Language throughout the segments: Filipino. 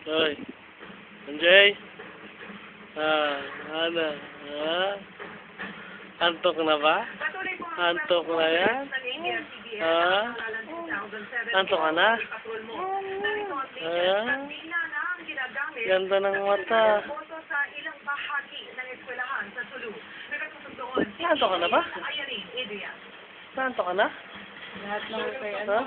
Hoy, Anjay? Ano? Antok na ba? Antok na yan? Antok ka na? Ganda ng mata. Antok ka na ba? Antok ka na? Lahat ng kay ano?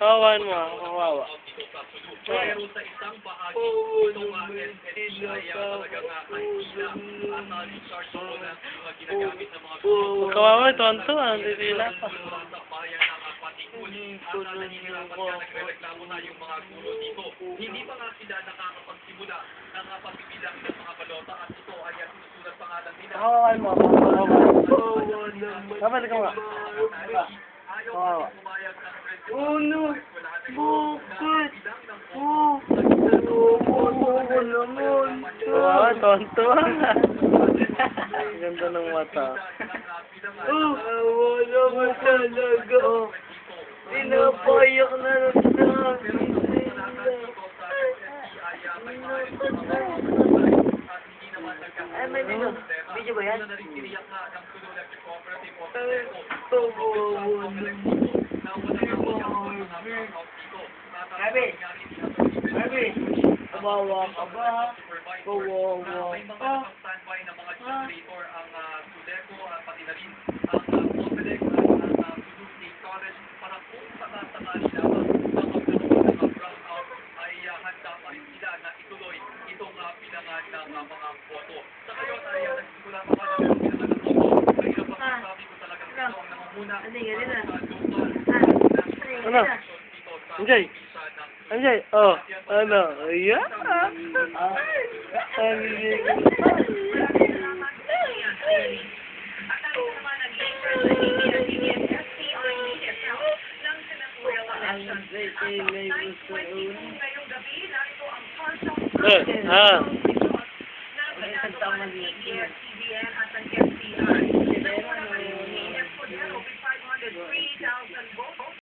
Kawan mo, kawawa. Pero sa isang bahagi, itong SNH ay talagang kahila at recharge mo na ginagamit ng mga Kawawa, tonto, titila pa. sa bayan ng Patikul at nanihirapan ka nagre-reklamo na yung mga guro dito. Hindi pa nga sila nakakapagsimula ng pagbibilang ng mga balota at ito ay sinusulat pangalan nila. Kawawan mo, kawawa. Dapat ikaw nga. Kawawa. Oh no! Bakit? Kawawa, tonto. Ganda ng mata. Wala mo talaga. Pinapayak na lang sa akin Ay, may video. Video ba yan? Harvey! Kawawa ka ba? Kawawa ka? Standby ng mga generator ang Sudeco pati na rin ang Comelec at ang State College para kung sakasakali lamang na magkaroon ng brownout ay handa pa rin sila na ituloy itong bilangan ng mga boto. Sa ngayon ay nagsimula pa ba ng bilangan ng boto? Ay napagsasabi ko talagang ito ang nangunguna sa local Ano? Anjay? Anjay? Oh, ano? Ayan.